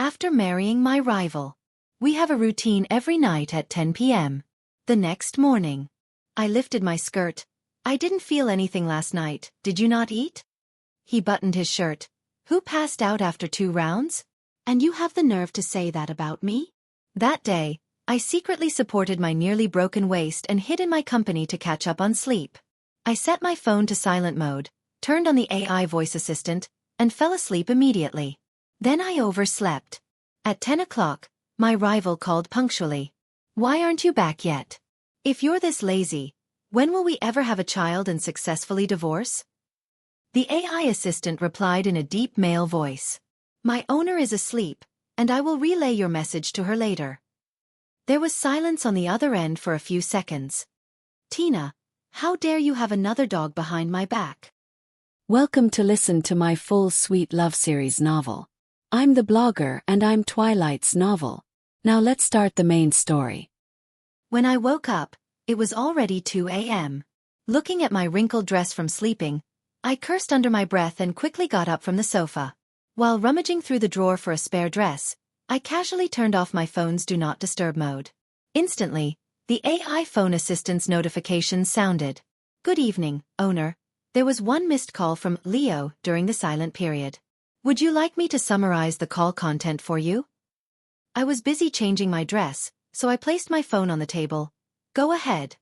After marrying my rival. We have a routine every night at 10 p.m. The next morning. I lifted my skirt. I didn't feel anything last night, did you not eat? He buttoned his shirt. Who passed out after 2 rounds? And you have the nerve to say that about me? That day, I secretly supported my nearly broken waist and hid in my company to catch up on sleep. I set my phone to silent mode, turned on the AI voice assistant, and fell asleep immediately. Then I overslept. At 10 o'clock, my rival called punctually. Why aren't you back yet? If you're this lazy, when will we ever have a child and successfully divorce? The AI assistant replied in a deep male voice. My owner is asleep, and I will relay your message to her later. There was silence on the other end for a few seconds. Tina, how dare you have another dog behind my back? Welcome to listen to my full sweet love series novel. I'm the blogger and I'm Twilight's novel. Now let's start the main story. When I woke up, it was already 2 a.m. Looking at my wrinkled dress from sleeping, I cursed under my breath and quickly got up from the sofa. While rummaging through the drawer for a spare dress, I casually turned off my phone's Do Not Disturb mode. Instantly, the AI phone assistant's notification sounded. Good evening, owner. There was one missed call from Leo during the silent period. Would you like me to summarize the call content for you? I was busy changing my dress, so I placed my phone on the table. Go ahead.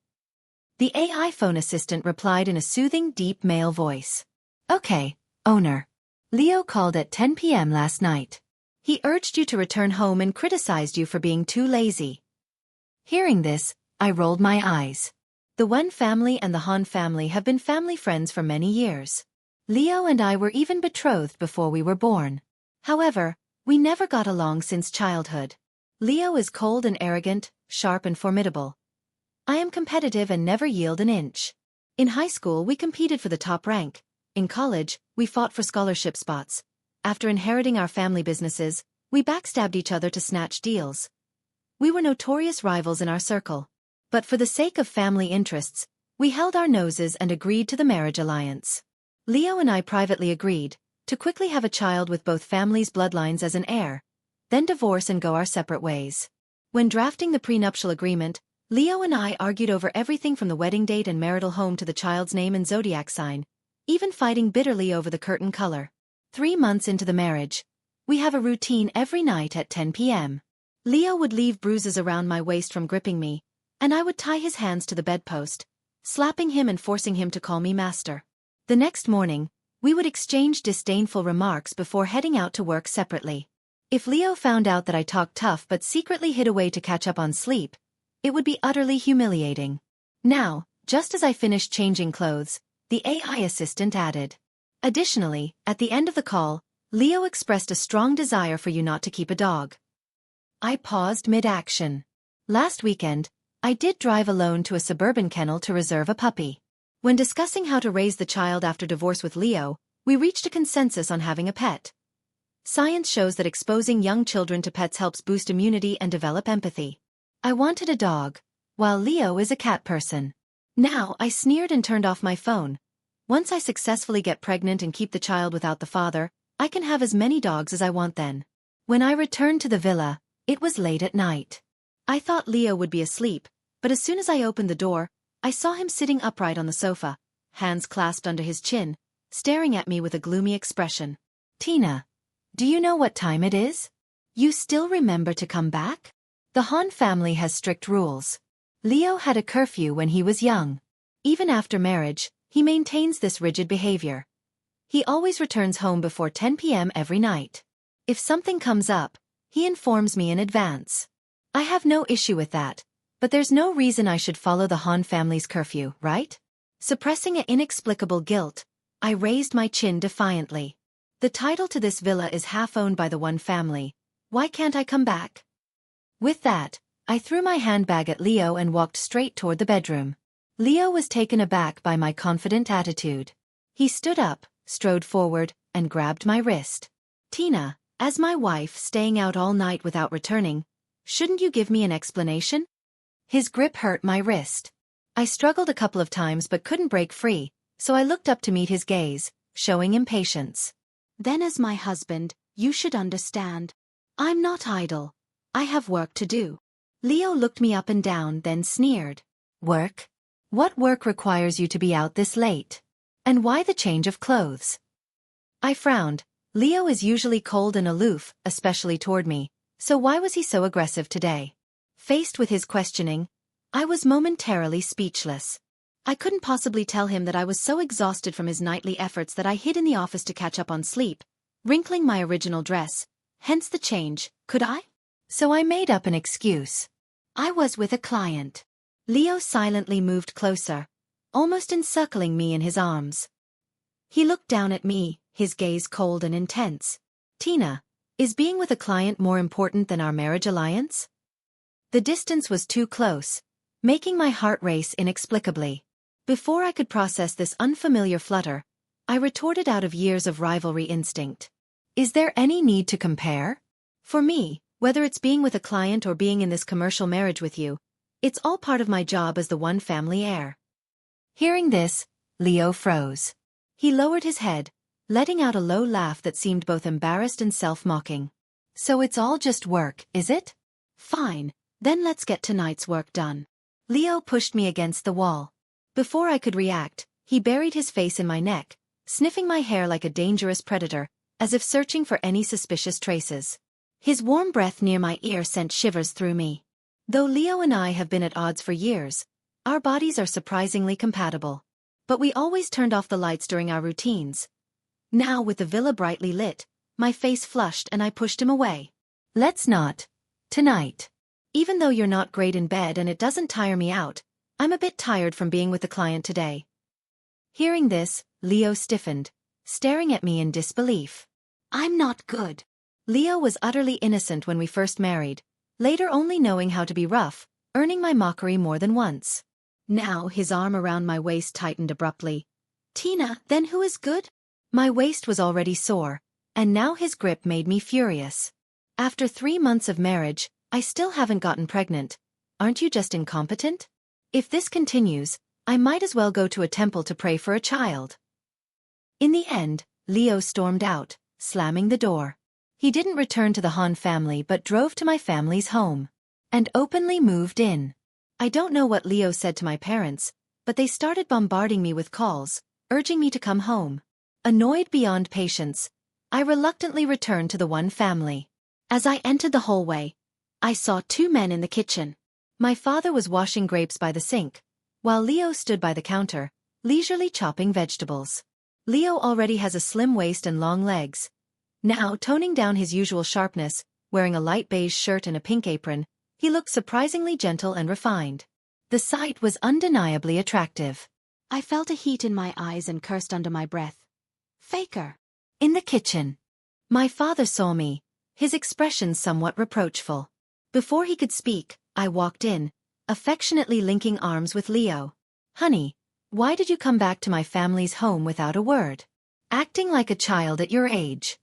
The AI phone assistant replied in a soothing, deep male voice. Okay, owner. Leo called at 10 p.m. last night. He urged you to return home and criticized you for being too lazy. Hearing this, I rolled my eyes. The Wen family and the Han family have been family friends for many years. Leo and I were even betrothed before we were born. However, we never got along since childhood. Leo is cold and arrogant, sharp and formidable. I am competitive and never yield an inch. In high school we competed for the top rank. In college, we fought for scholarship spots. After inheriting our family businesses, we backstabbed each other to snatch deals. We were notorious rivals in our circle. But for the sake of family interests, we held our noses and agreed to the marriage alliance. Leo and I privately agreed to quickly have a child with both families' bloodlines as an heir, then divorce and go our separate ways. When drafting the prenuptial agreement, Leo and I argued over everything from the wedding date and marital home to the child's name and zodiac sign, even fighting bitterly over the curtain color. 3 months into the marriage, we have a routine every night at 10 p.m. Leo would leave bruises around my waist from gripping me, and I would tie his hands to the bedpost, slapping him and forcing him to call me master. The next morning, we would exchange disdainful remarks before heading out to work separately. If Leo found out that I talked tough but secretly hid away to catch up on sleep, it would be utterly humiliating. Now, just as I finished changing clothes, the AI assistant added. Additionally, at the end of the call, Leo expressed a strong desire for you not to keep a dog. I paused mid-action. Last weekend, I did drive alone to a suburban kennel to reserve a puppy. When discussing how to raise the child after divorce with Leo, we reached a consensus on having a pet. Science shows that exposing young children to pets helps boost immunity and develop empathy. I wanted a dog, while Leo is a cat person. Now, I sneered and turned off my phone. Once I successfully get pregnant and keep the child without the father, I can have as many dogs as I want then. When I returned to the villa, it was late at night. I thought Leo would be asleep, but as soon as I opened the door, I saw him sitting upright on the sofa, hands clasped under his chin, staring at me with a gloomy expression. Tina, do you know what time it is? You still remember to come back? The Han family has strict rules. Leo had a curfew when he was young. Even after marriage, he maintains this rigid behavior. He always returns home before 10 p.m. every night. If something comes up, he informs me in advance. I have no issue with that, but there's no reason I should follow the Han family's curfew, right? Suppressing an inexplicable guilt, I raised my chin defiantly. The title to this villa is half owned by the Wen family. Why can't I come back? With that, I threw my handbag at Leo and walked straight toward the bedroom. Leo was taken aback by my confident attitude. He stood up, strode forward, and grabbed my wrist. Tina, as my wife staying out all night without returning, shouldn't you give me an explanation? His grip hurt my wrist. I struggled a couple of times but couldn't break free, so I looked up to meet his gaze, showing impatience. Then as my husband, you should understand. I'm not idle. I have work to do. Leo looked me up and down, then sneered. Work? What work requires you to be out this late? And why the change of clothes? I frowned. Leo is usually cold and aloof, especially toward me, so why was he so aggressive today? Faced with his questioning, I was momentarily speechless. I couldn't possibly tell him that I was so exhausted from his nightly efforts that I hid in the office to catch up on sleep, wrinkling my original dress, hence the change, could I? So I made up an excuse. I was with a client. Leo silently moved closer, almost encircling me in his arms. He looked down at me, his gaze cold and intense. Tina, is being with a client more important than our marriage alliance? The distance was too close, making my heart race inexplicably. Before I could process this unfamiliar flutter, I retorted out of years of rivalry instinct. Is there any need to compare? For me, whether it's being with a client or being in this commercial marriage with you, it's all part of my job as the one family heir. Hearing this, Leo froze. He lowered his head, letting out a low laugh that seemed both embarrassed and self-mocking. So it's all just work, is it? Fine, then let's get tonight's work done. Leo pushed me against the wall. Before I could react, he buried his face in my neck, sniffing my hair like a dangerous predator, as if searching for any suspicious traces. His warm breath near my ear sent shivers through me. Though Leo and I have been at odds for years, our bodies are surprisingly compatible. But we always turned off the lights during our routines. Now, with the villa brightly lit, my face flushed and I pushed him away. Let's not. Tonight. Even though you're not great in bed and it doesn't tire me out, I'm a bit tired from being with the client today. Hearing this, Leo stiffened, staring at me in disbelief. I'm not good. Leo was utterly innocent when we first married, later only knowing how to be rough, earning my mockery more than once. Now his arm around my waist tightened abruptly. Tina, then who is good? My waist was already sore, and now his grip made me furious. After 3 months of marriage, I still haven't gotten pregnant. Aren't you just incompetent? If this continues, I might as well go to a temple to pray for a child. In the end, Leo stormed out, slamming the door. He didn't return to the Han family but drove to my family's home. And openly moved in. I don't know what Leo said to my parents, but they started bombarding me with calls, urging me to come home. Annoyed beyond patience, I reluctantly returned to the one family. As I entered the hallway, I saw 2 men in the kitchen. My father was washing grapes by the sink, while Leo stood by the counter, leisurely chopping vegetables. Leo already has a slim waist and long legs. Now, toning down his usual sharpness, wearing a light beige shirt and a pink apron, he looked surprisingly gentle and refined. The sight was undeniably attractive. I felt a heat in my eyes and cursed under my breath. Faker. In the kitchen. My father saw me, his expression somewhat reproachful. Before he could speak, I walked in, affectionately linking arms with Leo. Honey, why did you come back to my family's home without a word? Acting like a child at your age.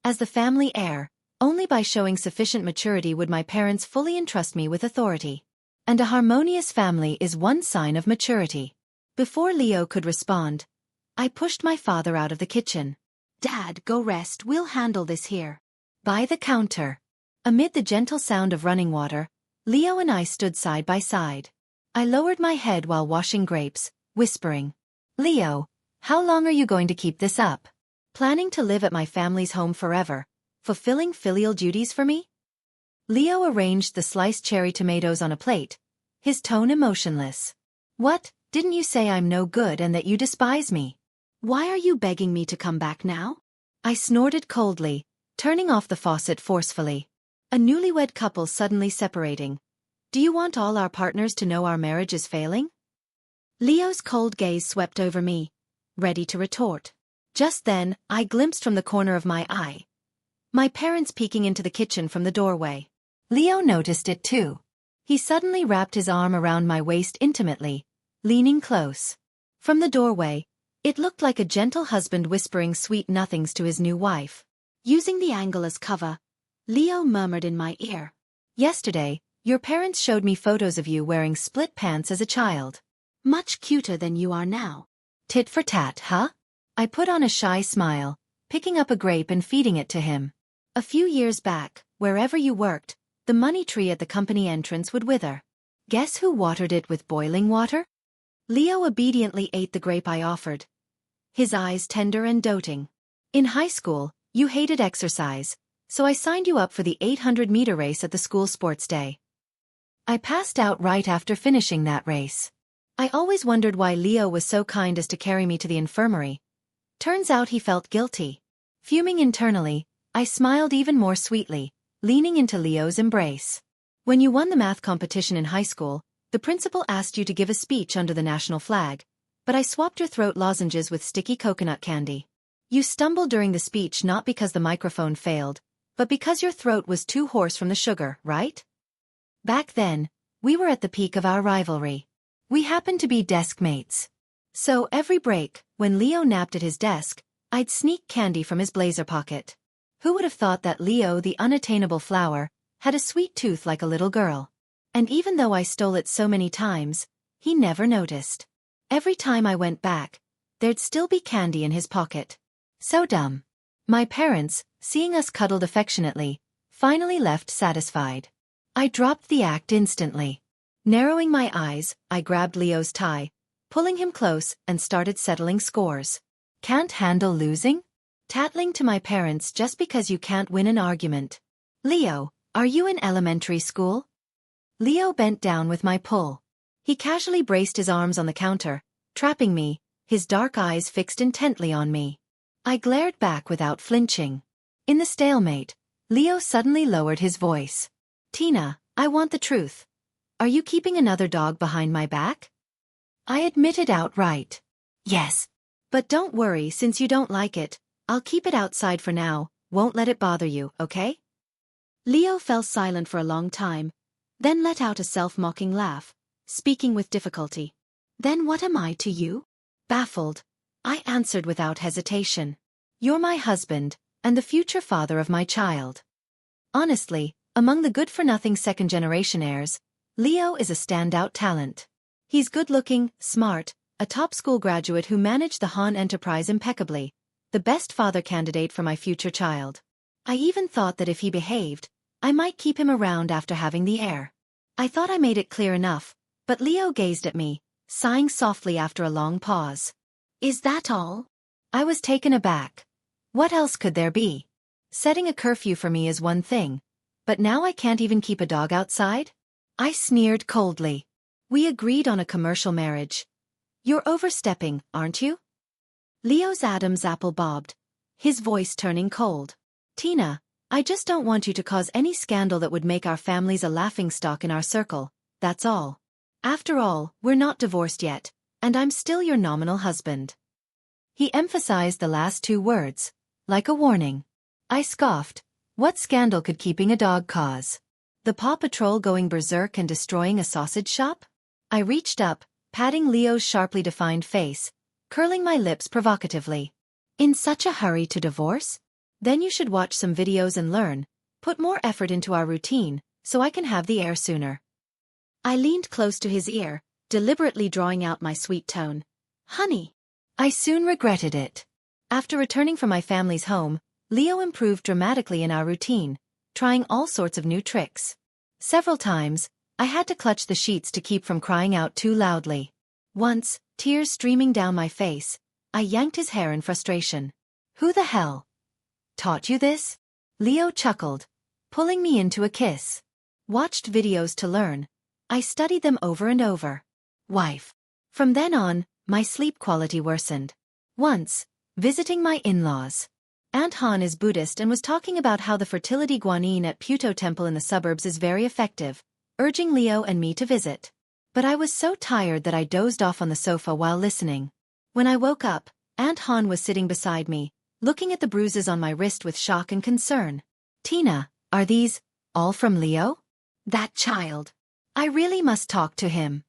As the family heir, only by showing sufficient maturity would my parents fully entrust me with authority. And a harmonious family is one sign of maturity. Before Leo could respond, I pushed my father out of the kitchen. Dad, go rest, we'll handle this here. By the counter. Amid the gentle sound of running water, Leo and I stood side by side. I lowered my head while washing grapes, whispering, Leo, how long are you going to keep this up? Planning to live at my family's home forever, fulfilling filial duties for me? Leo arranged the sliced cherry tomatoes on a plate, his tone emotionless. What, didn't you say I'm no good and that you despise me? Why are you begging me to come back now? I snorted coldly, turning off the faucet forcefully. A newlywed couple suddenly separating. Do you want all our partners to know our marriage is failing? Leo's cold gaze swept over me, ready to retort. Just then, I glimpsed from the corner of my eye my parents peeking into the kitchen from the doorway. Leo noticed it too. He suddenly wrapped his arm around my waist intimately, leaning close. From the doorway, it looked like a gentle husband whispering sweet nothings to his new wife. Using the angle as cover, Leo murmured in my ear. Yesterday, your parents showed me photos of you wearing split pants as a child. Much cuter than you are now. Tit for tat, huh? I put on a shy smile, picking up a grape and feeding it to him. A few years back, wherever you worked, the money tree at the company entrance would wither. Guess who watered it with boiling water? Leo obediently ate the grape I offered, his eyes tender and doting. In high school, you hated exercise, so I signed you up for the 800-meter race at the school sports day. I passed out right after finishing that race. I always wondered why Leo was so kind as to carry me to the infirmary. Turns out he felt guilty. Fuming internally, I smiled even more sweetly, leaning into Leo's embrace. When you won the math competition in high school, the principal asked you to give a speech under the national flag, but I swapped your throat lozenges with sticky coconut candy. You stumbled during the speech not because the microphone failed, but because your throat was too hoarse from the sugar, right? Back then, we were at the peak of our rivalry. We happened to be desk mates. So every break, when Leo napped at his desk, I'd sneak candy from his blazer pocket. Who would have thought that Leo, the unattainable flower, had a sweet tooth like a little girl? And even though I stole it so many times, he never noticed. Every time I went back, there'd still be candy in his pocket. So dumb. My parents, seeing us cuddled affectionately, finally left satisfied. I dropped the act instantly. Narrowing my eyes, I grabbed Leo's tie, pulling him close and started settling scores. Can't handle losing? Tattling to my parents just because you can't win an argument. Leo, are you in elementary school? Leo bent down with my pull. He casually braced his arms on the counter, trapping me, his dark eyes fixed intently on me. I glared back without flinching. In the stalemate, Leo suddenly lowered his voice. Tina, I want the truth. Are you keeping another dog behind my back? I admitted outright. Yes. But don't worry, since you don't like it, I'll keep it outside for now, won't let it bother you, okay? Leo fell silent for a long time, then let out a self-mocking laugh, speaking with difficulty. Then what am I to you? Baffled, I answered without hesitation. You're my husband, and the future father of my child. Honestly, among the good-for-nothing second-generation heirs, Leo is a standout talent. He's good-looking, smart, a top school graduate who managed the Han enterprise impeccably, the best father candidate for my future child. I even thought that if he behaved, I might keep him around after having the heir. I thought I made it clear enough, but Leo gazed at me, sighing softly after a long pause. Is that all? I was taken aback. What else could there be? Setting a curfew for me is one thing, but now I can't even keep a dog outside? I sneered coldly. We agreed on a commercial marriage. You're overstepping, aren't you? Leo's Adam's apple bobbed, his voice turning cold. Tina, I just don't want you to cause any scandal that would make our families a laughingstock in our circle, that's all. After all, we're not divorced yet, and I'm still your nominal husband. He emphasized the last two words, like a warning. I scoffed. What scandal could keeping a dog cause? The Paw Patrol going berserk and destroying a sausage shop? I reached up, patting Leo's sharply defined face, curling my lips provocatively. In such a hurry to divorce? Then you should watch some videos and learn, put more effort into our routine, so I can have the heir sooner. I leaned close to his ear, deliberately drawing out my sweet tone. Honey. I soon regretted it. After returning from my family's home, Leo improved dramatically in our routine, trying all sorts of new tricks. Several times, I had to clutch the sheets to keep from crying out too loudly. Once, tears streaming down my face, I yanked his hair in frustration. Who the hell taught you this? Leo chuckled, pulling me into a kiss. Watched videos to learn. I studied them over and over. Wife. From then on, my sleep quality worsened. Once, visiting my in-laws. Aunt Han is Buddhist and was talking about how the fertility guanine at Puto Temple in the suburbs is very effective, urging Leo and me to visit. But I was so tired that I dozed off on the sofa while listening. When I woke up, Aunt Han was sitting beside me, looking at the bruises on my wrist with shock and concern. Tina, are these all from Leo? That child. I really must talk to him.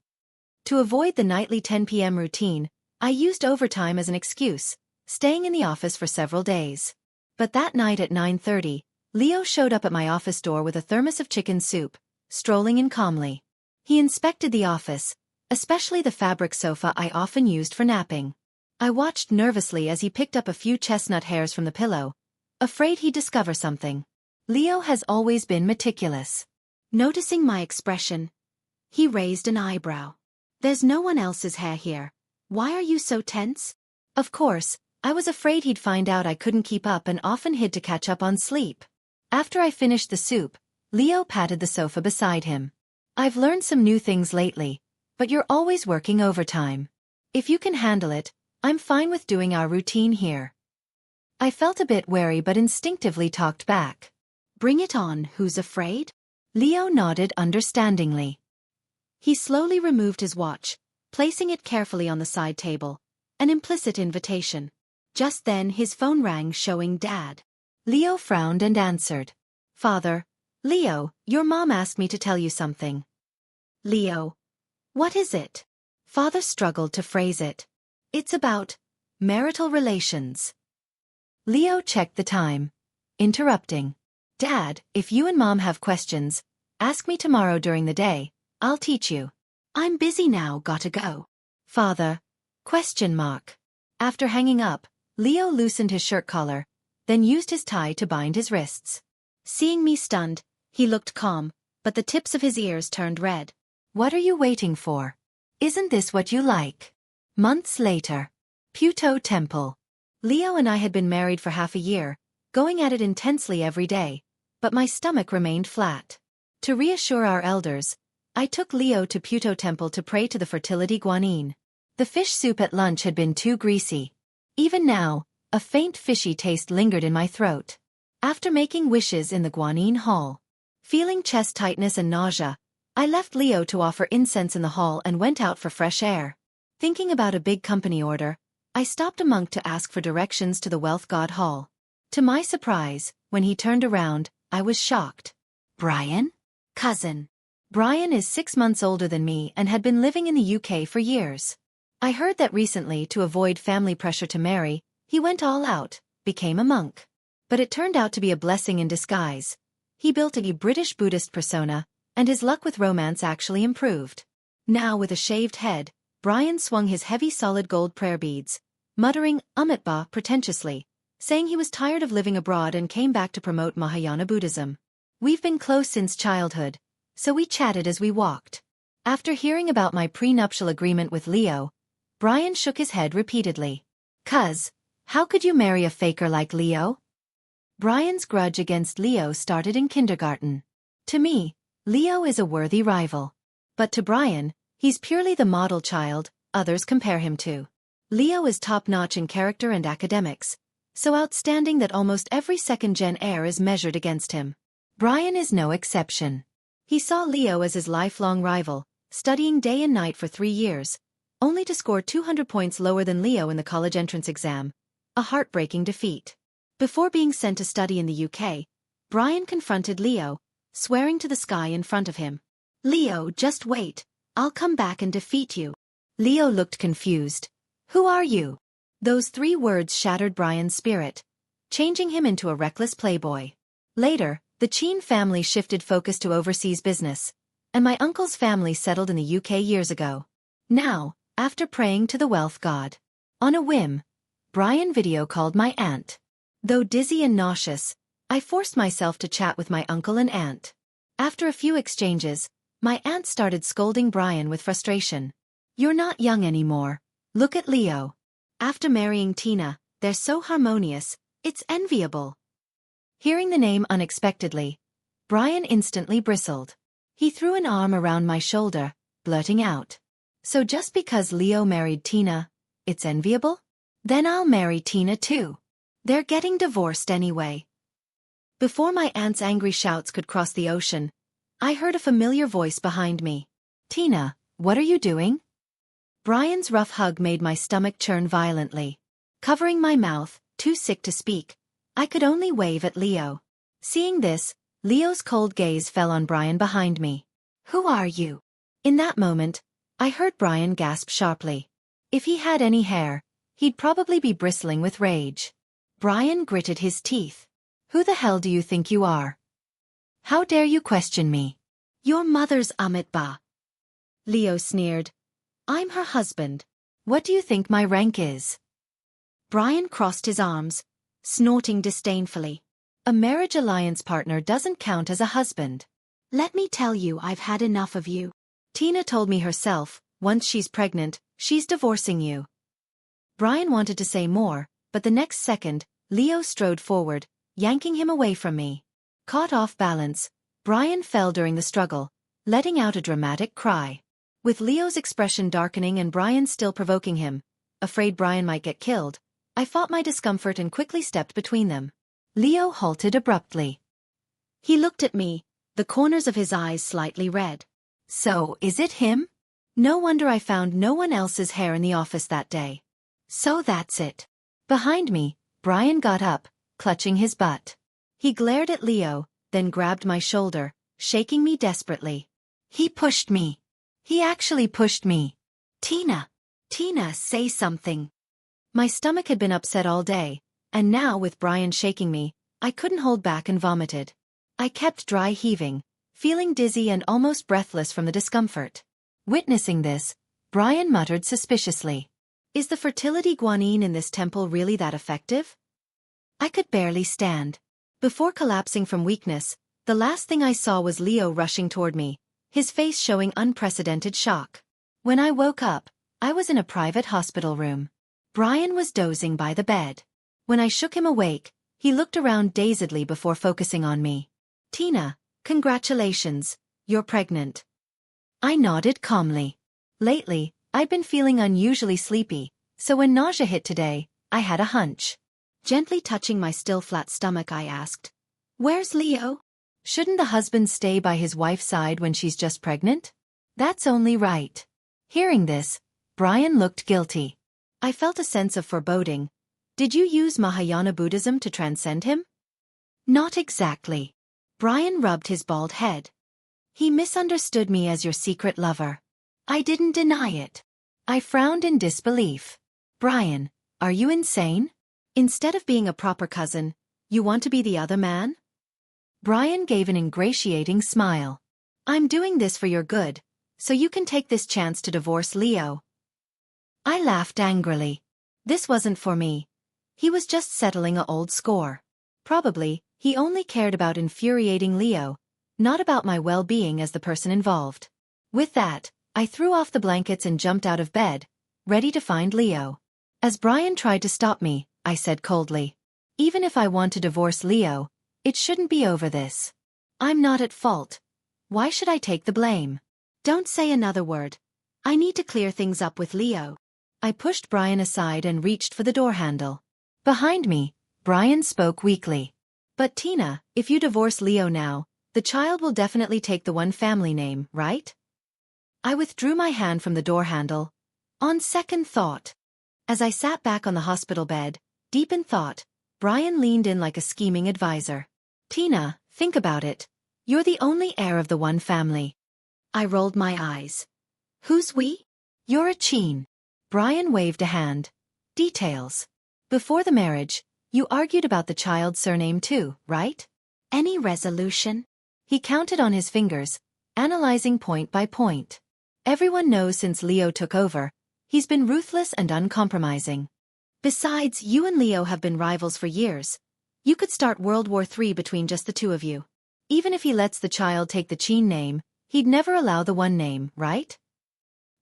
To avoid the nightly 10 p.m. routine, I used overtime as an excuse, staying in the office for several days. But that night at 9:30, Leo showed up at my office door with a thermos of chicken soup, strolling in calmly. He inspected the office, especially the fabric sofa I often used for napping. I watched nervously as he picked up a few chestnut hairs from the pillow, afraid he'd discover something. Leo has always been meticulous. Noticing my expression, he raised an eyebrow. There's no one else's hair here. Why are you so tense? Of course, I was afraid he'd find out I couldn't keep up and often hid to catch up on sleep. After I finished the soup, Leo patted the sofa beside him. I've learned some new things lately, but you're always working overtime. If you can handle it, I'm fine with doing our routine here. I felt a bit wary but instinctively talked back. Bring it on, who's afraid? Leo nodded understandingly. He slowly removed his watch, placing it carefully on the side table, an implicit invitation. Just then his phone rang showing Dad. Leo frowned and answered. Father, Leo, your mom asked me to tell you something. Leo. What is it? Father struggled to phrase it. It's about marital relations. Leo checked the time, interrupting. Dad, if you and Mom have questions, ask me tomorrow during the day. I'll teach you. I'm busy now, gotta go. Father? Question mark. After hanging up, Leo loosened his shirt collar, then used his tie to bind his wrists. Seeing me stunned, he looked calm, but the tips of his ears turned red. What are you waiting for? Isn't this what you like? Months later. Puto Temple. Leo and I had been married for half a year, going at it intensely every day, but my stomach remained flat. To reassure our elders, I took Leo to Puto Temple to pray to the fertility guanine. The fish soup at lunch had been too greasy. Even now, a faint fishy taste lingered in my throat. After making wishes in the guanine hall, feeling chest tightness and nausea, I left Leo to offer incense in the hall and went out for fresh air. Thinking about a big company order, I stopped a monk to ask for directions to the Wealth God Hall. To my surprise, when he turned around, I was shocked. Brian? Cousin. Brian is 6 months older than me and had been living in the UK for years. I heard that recently, to avoid family pressure to marry, he went all out, became a monk. But it turned out to be a blessing in disguise. He built a British Buddhist persona, and his luck with romance actually improved. Now with a shaved head, Brian swung his heavy solid gold prayer beads, muttering Amitba pretentiously, saying he was tired of living abroad and came back to promote Mahayana Buddhism. We've been close since childhood, so we chatted as we walked. After hearing about my prenuptial agreement with Leo, Brian shook his head repeatedly. Cuz, how could you marry a faker like Leo? Brian's grudge against Leo started in kindergarten. To me, Leo is a worthy rival. But to Brian, he's purely the model child others compare him to. Leo is top-notch in character and academics, so outstanding that almost every second-gen heir is measured against him. Brian is no exception. He saw Leo as his lifelong rival, studying day and night for 3 years, only to score 200 points lower than Leo in the college entrance exam, a heartbreaking defeat. Before being sent to study in the UK, Brian confronted Leo, swearing to the sky in front of him. Leo, just wait, I'll come back and defeat you. Leo looked confused. Who are you? Those 3 words shattered Brian's spirit, changing him into a reckless playboy. Later, the Cheen family shifted focus to overseas business, and my uncle's family settled in the UK years ago. Now, after praying to the wealth god, on a whim, Brian video called my aunt. Though dizzy and nauseous, I forced myself to chat with my uncle and aunt. After a few exchanges, my aunt started scolding Brian with frustration. You're not young anymore. Look at Leo. After marrying Tina, they're so harmonious, it's enviable. Hearing the name unexpectedly, Brian instantly bristled. He threw an arm around my shoulder, blurting out. So just because Leo married Tina, it's enviable? Then I'll marry Tina too. They're getting divorced anyway. Before my aunt's angry shouts could cross the ocean, I heard a familiar voice behind me. Tina, what are you doing? Brian's rough hug made my stomach churn violently. Covering my mouth, too sick to speak, I could only wave at Leo. Seeing this, Leo's cold gaze fell on Brian behind me. Who are you? In that moment, I heard Brian gasp sharply. If he had any hair, he'd probably be bristling with rage. Brian gritted his teeth. Who the hell do you think you are? How dare you question me? Your mother's Amitba. Leo sneered. I'm her husband. What do you think my rank is? Brian crossed his arms, snorting disdainfully. A marriage alliance partner doesn't count as a husband. Let me tell you, I've had enough of you. Tina told me herself, once she's pregnant, she's divorcing you. Brian wanted to say more, but the next second, Leo strode forward, yanking him away from me. Caught off balance, Brian fell during the struggle, letting out a dramatic cry. With Leo's expression darkening and Brian still provoking him, afraid Brian might get killed, I fought my discomfort and quickly stepped between them. Leo halted abruptly. He looked at me, the corners of his eyes slightly red. So, is it him? No wonder I found no one else's hair in the office that day. So that's it. Behind me, Brian got up, clutching his butt. He glared at Leo, then grabbed my shoulder, shaking me desperately. He pushed me. He actually pushed me. Tina, say something. My stomach had been upset all day, and now with Brian shaking me, I couldn't hold back and vomited. I kept dry heaving, feeling dizzy and almost breathless from the discomfort. Witnessing this, Brian muttered suspiciously. Is the fertility guanine in this temple really that effective? I could barely stand. Before collapsing from weakness, the last thing I saw was Leo rushing toward me, his face showing unprecedented shock. When I woke up, I was in a private hospital room. Brian was dozing by the bed. When I shook him awake, he looked around dazedly before focusing on me. Tina, congratulations, you're pregnant. I nodded calmly. Lately, I'd been feeling unusually sleepy, so when nausea hit today, I had a hunch. Gently touching my still flat stomach, I asked, "Where's Leo? Shouldn't the husband stay by his wife's side when she's just pregnant? That's only right." Hearing this, Brian looked guilty. I felt a sense of foreboding. Did you use Mahayana Buddhism to transcend him? Not exactly. Brian rubbed his bald head. He misunderstood me as your secret lover. I didn't deny it. I frowned in disbelief. Brian, are you insane? Instead of being a proper cousin, you want to be the other man? Brian gave an ingratiating smile. I'm doing this for your good, so you can take this chance to divorce Leo. I laughed angrily. This wasn't for me. He was just settling an old score. Probably, he only cared about infuriating Leo, not about my well-being as the person involved. With that, I threw off the blankets and jumped out of bed, ready to find Leo. As Brian tried to stop me, I said coldly, even if I want to divorce Leo, it shouldn't be over this. I'm not at fault. Why should I take the blame? Don't say another word. I need to clear things up with Leo. I pushed Brian aside and reached for the door handle. Behind me, Brian spoke weakly. But Tina, if you divorce Leo now, the child will definitely take the one family name, right? I withdrew my hand from the door handle. On second thought. As I sat back on the hospital bed, deep in thought, Brian leaned in like a scheming advisor. Tina, think about it. You're the only heir of the one family. I rolled my eyes. Who's we? You're a Cheen. Brian waved a hand. Details. Before the marriage, you argued about the child's surname too, right? Any resolution? He counted on his fingers, analyzing point by point. Everyone knows since Leo took over, he's been ruthless and uncompromising. Besides, you and Leo have been rivals for years. You could start World War III between just the two of you. Even if he lets the child take the Cheen name, he'd never allow the one name, right?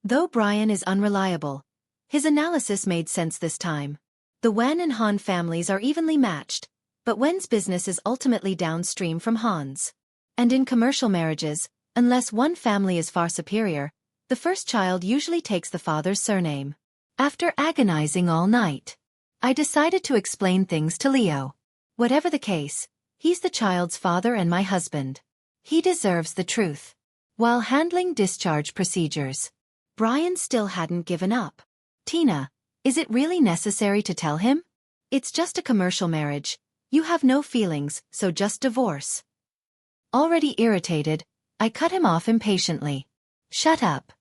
Though Brian is unreliable, his analysis made sense this time. The Wen and Han families are evenly matched, but Wen's business is ultimately downstream from Han's. And in commercial marriages, unless one family is far superior, the first child usually takes the father's surname. After agonizing all night, I decided to explain things to Leo. Whatever the case, he's the child's father and my husband. He deserves the truth. While handling discharge procedures, Brian still hadn't given up. Tina, is it really necessary to tell him? It's just a commercial marriage. You have no feelings, so just divorce. Already irritated, I cut him off impatiently. Shut up.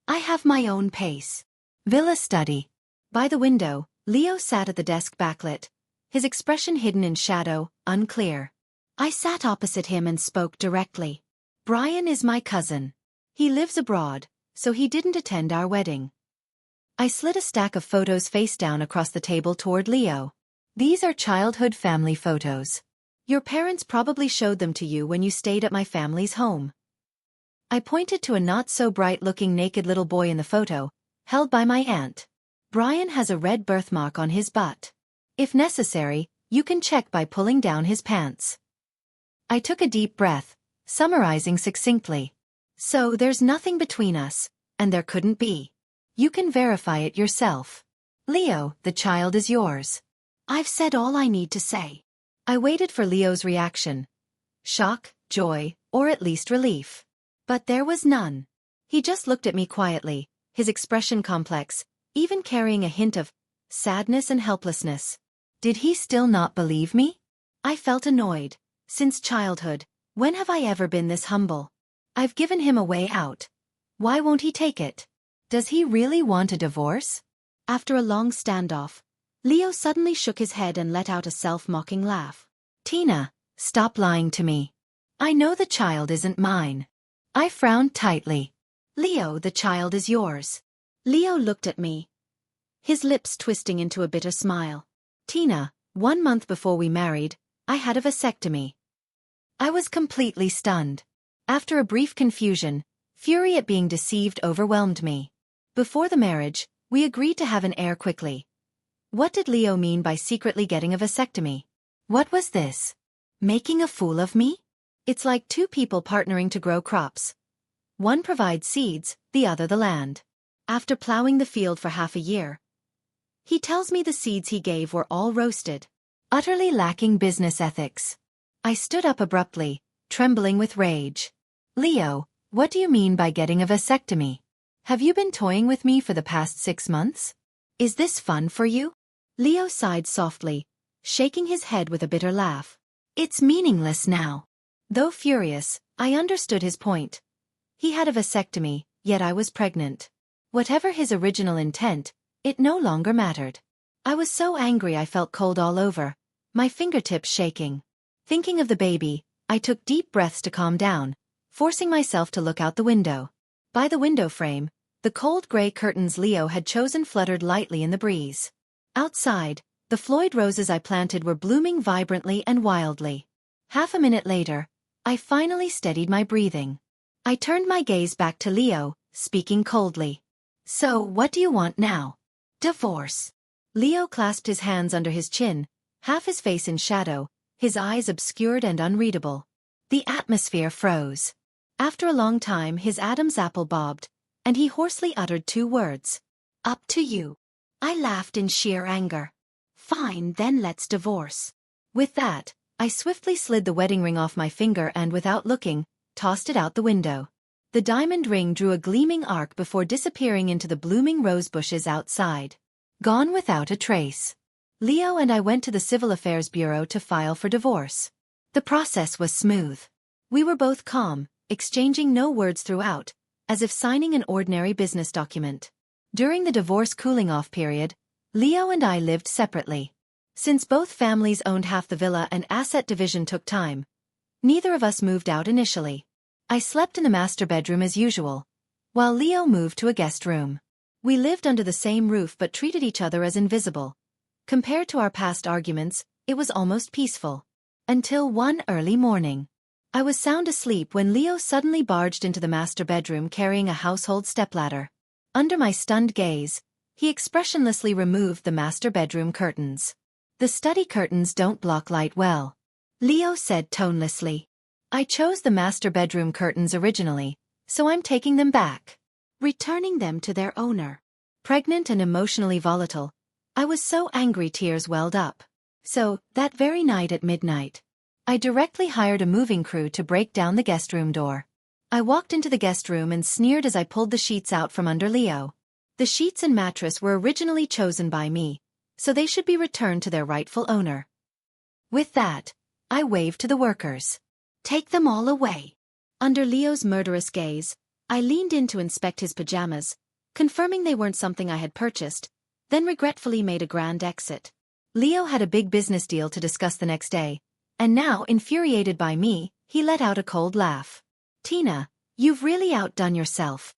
I have my own pace. Villa study. By the window, Leo sat at the desk backlit, his expression hidden in shadow, unclear. I sat opposite him and spoke directly. Brian is my cousin. He lives abroad, so he didn't attend our wedding. I slid a stack of photos face down across the table toward Leo. These are childhood family photos. Your parents probably showed them to you when you stayed at my family's home. I pointed to a not-so-bright-looking naked little boy in the photo, held by my aunt. Brian has a red birthmark on his butt. If necessary, you can check by pulling down his pants. I took a deep breath, summarizing succinctly. So there's nothing between us, and there couldn't be. You can verify it yourself. Leo, the child is yours. I've said all I need to say. I waited for Leo's reaction. Shock, joy, or at least relief. But there was none. He just looked at me quietly, his expression complex, even carrying a hint of sadness and helplessness. Did he still not believe me? I felt annoyed. Since childhood, when have I ever been this humble? I've given him a way out. Why won't he take it? Does he really want a divorce? After a long standoff, Leo suddenly shook his head and let out a self-mocking laugh. Tina, stop lying to me. I know the child isn't mine. I frowned tightly. Leo, the child is yours. Leo looked at me, his lips twisting into a bitter smile. Tina, 1 month before we married, I had a vasectomy. I was completely stunned. After a brief confusion, fury at being deceived overwhelmed me. Before the marriage, we agreed to have an heir quickly. What did Leo mean by secretly getting a vasectomy? What was this? Making a fool of me? It's like two people partnering to grow crops. One provides seeds, the other the land. After plowing the field for half a year, he tells me the seeds he gave were all roasted. Utterly lacking business ethics. I stood up abruptly, trembling with rage. Leo, what do you mean by getting a vasectomy? Have you been toying with me for the past 6 months? Is this fun for you? Leo sighed softly, shaking his head with a bitter laugh. It's meaningless now. Though furious, I understood his point. He had a vasectomy, yet I was pregnant. Whatever his original intent, it no longer mattered. I was so angry I felt cold all over, my fingertips shaking. Thinking of the baby, I took deep breaths to calm down, forcing myself to look out the window. By the window frame, the cold gray curtains Leo had chosen fluttered lightly in the breeze. Outside, the Floyd roses I planted were blooming vibrantly and wildly. Half a minute later, I finally steadied my breathing. I turned my gaze back to Leo, speaking coldly. So, what do you want now? Divorce. Leo clasped his hands under his chin, half his face in shadow, his eyes obscured and unreadable. The atmosphere froze. After a long time his Adam's apple bobbed, and he hoarsely uttered 2 words. Up to you. I laughed in sheer anger. Fine, then let's divorce. With that, I swiftly slid the wedding ring off my finger and without looking, tossed it out the window. The diamond ring drew a gleaming arc before disappearing into the blooming rose bushes outside. Gone without a trace. Leo and I went to the Civil Affairs Bureau to file for divorce. The process was smooth. We were both calm, exchanging no words throughout, as if signing an ordinary business document. During the divorce cooling-off period, Leo and I lived separately. Since both families owned half the villa and asset division took time, neither of us moved out initially. I slept in the master bedroom as usual, while Leo moved to a guest room. We lived under the same roof but treated each other as invisible. Compared to our past arguments, it was almost peaceful. Until one early morning. I was sound asleep when Leo suddenly barged into the master bedroom carrying a household stepladder. Under my stunned gaze, he expressionlessly removed the master bedroom curtains. The study curtains don't block light well, Leo said tonelessly. I chose the master bedroom curtains originally, so I'm taking them back. Returning them to their owner. Pregnant and emotionally volatile, I was so angry tears welled up. So, that very night at midnight, I directly hired a moving crew to break down the guest room door. I walked into the guest room and sneered as I pulled the sheets out from under Leo. The sheets and mattress were originally chosen by me, so they should be returned to their rightful owner. With that, I waved to the workers. Take them all away. Under Leo's murderous gaze, I leaned in to inspect his pajamas, confirming they weren't something I had purchased, then regretfully made a grand exit. Leo had a big business deal to discuss the next day, and now, infuriated by me, he let out a cold laugh. Tina, you've really outdone yourself.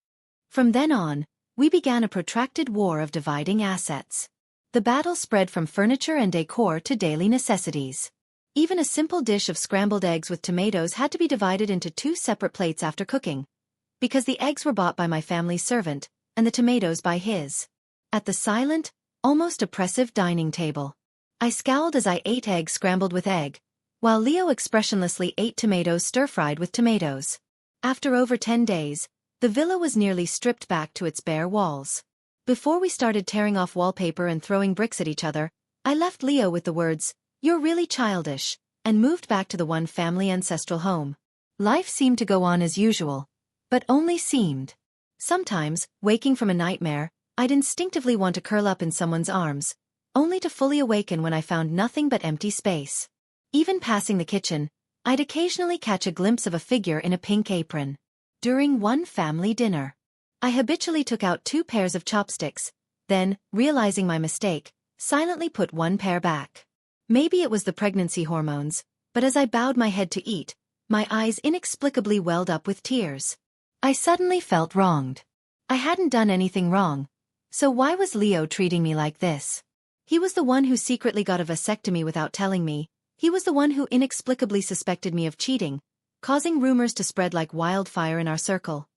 From then on, we began a protracted war of dividing assets. The battle spread from furniture and decor to daily necessities. Even a simple dish of scrambled eggs with tomatoes had to be divided into two separate plates after cooking, because the eggs were bought by my family's servant, and the tomatoes by his. At the silent, almost oppressive dining table, I scowled as I ate eggs scrambled with egg, while Leo expressionlessly ate tomatoes stir-fried with tomatoes. After over 10 days, the villa was nearly stripped back to its bare walls. Before we started tearing off wallpaper and throwing bricks at each other, I left Leo with the words, "You're really childish," and moved back to the one family ancestral home. Life seemed to go on as usual, but only seemed. Sometimes, waking from a nightmare, I'd instinctively want to curl up in someone's arms, only to fully awaken when I found nothing but empty space. Even passing the kitchen, I'd occasionally catch a glimpse of a figure in a pink apron. During one family dinner, I habitually took out 2 pairs of chopsticks, then, realizing my mistake, silently put 1 pair back. Maybe it was the pregnancy hormones, but as I bowed my head to eat, my eyes inexplicably welled up with tears. I suddenly felt wronged. I hadn't done anything wrong, so why was Leo treating me like this? He was the one who secretly got a vasectomy without telling me. He was the one who inexplicably suspected me of cheating, causing rumors to spread like wildfire in our circle.